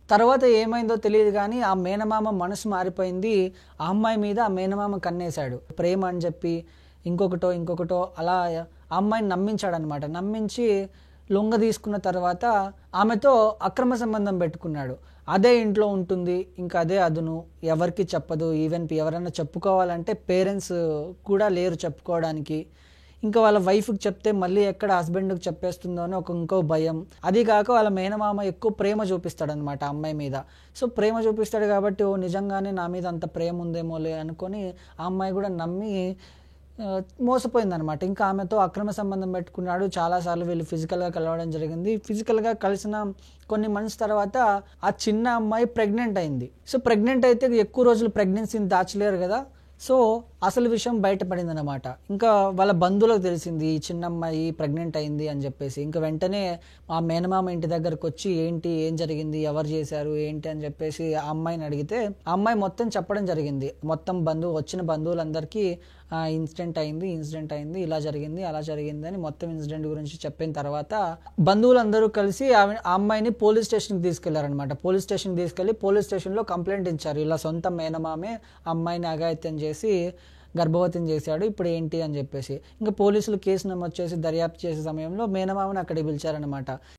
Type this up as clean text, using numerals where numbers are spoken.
తర్వాత ఏమైందో తెలియదు గానీ, ఆ మేనమామ మనసు మారిపోయింది. ఆ అమ్మాయి మీద ఆ మేనమామ కన్నేసాడు. ప్రేమ అని జెప్పి ఇంకొకటో అలా ఆ అమ్మాయిని నమ్మించాడనమాట. నమ్మించి లొంగ తీసుకున్న తర్వాత ఆమెతో అక్రమ సంబంధం పెట్టుకున్నాడు. అదే ఇంట్లో ఉంటుంది. ఇంకా అదే అదును. ఎవరికీ చెప్పదు. ఈవెన్ ఎవరైనా చెప్పుకోవాలంటే పేరెంట్స్ కూడా లేరు చెప్పుకోవడానికి. ఇంకా వాళ్ళ వైఫ్‌కి చెప్తే మళ్ళీ ఎక్కడ హస్బెండ్‌కి చెప్పేస్తుందో అని ఇంకో భయం. అది కాక వాళ్ళ మేనమామ ఎక్కువ ప్రేమ చూపిస్తాడనమాట ఆ అమ్మాయి మీద. సో, ప్రేమ చూపిస్తాడు కాబట్టి ఓహ్! నిజంగానే నా మీద అంత ప్రేమ ఉందేమోలే అనుకోని ఆ అమ్మాయి కూడా నమ్మి మోసపోయిందనమాట. ఇంకా ఆమెతో అక్రమ సంబంధం పెట్టుకున్నాడు. చాలా సార్లు వీళ్ళు ఫిజికల్‌గా కలవడం జరిగింది. ఫిజికల్‌గా కలిసిన కొన్ని మంత్స్ తర్వాత ఆ చిన్న అమ్మాయి ప్రెగ్నెంట్ అయింది. సో, ప్రెగ్నెంట్ అయితే ఎక్కువ రోజులు ప్రెగ్నెన్సీని దాచలేరు గదా! సో, అసలు విషయం బయటపడిందనమాట. ఇంకా వాళ్ళ బంధువులకు తెలిసింది ఈ చిన్నమ్మాయి ప్రెగ్నెంట్ అయింది అని జెప్పేసి. ఇంక వెంటనే ఆ మేనమామ ఇంటి దగ్గరకొచ్చి ఏంటి? ఏం జరిగింది? ఎవరు జేశారు? ఏంటి? అని జెప్పేసి ఆ అమ్మాయిని అడిగితే, ఆ అమ్మాయి మొత్తం చెప్పడం జరిగింది. మొత్తం వచ్చిన బంధువులందరికీ ఇన్సిడెంట్ అయింది. ఇలా జరిగింది, అలా జరిగింది అని మొత్తం ఇన్సిడెంట్ గురించి చెప్పిన తర్వాత బంధువులందరూ కలిసి ఆ అమ్మాయిని పోలీస్ స్టేషన్‌కి తీసుకెళ్లారనమాట. పోలీస్ స్టేషన్‌కి తీసుకెళ్ళి పోలీస్ స్టేషన్‌లో కంప్లెయింట్ ఇచ్చారు. ఇలా సొంత మేనమామే అమ్మాయిని అఘాయిత్యం చేసి గర్భవతిని చేశాడు. ఇప్పుడు ఏంటి అని జెప్పేసి. ఇంక పోలీసులు కేసు నమోదు చేసి దర్యాప్తు చేసే సమయంలో మేనమామని అక్కడికి పిలిచారనమాట.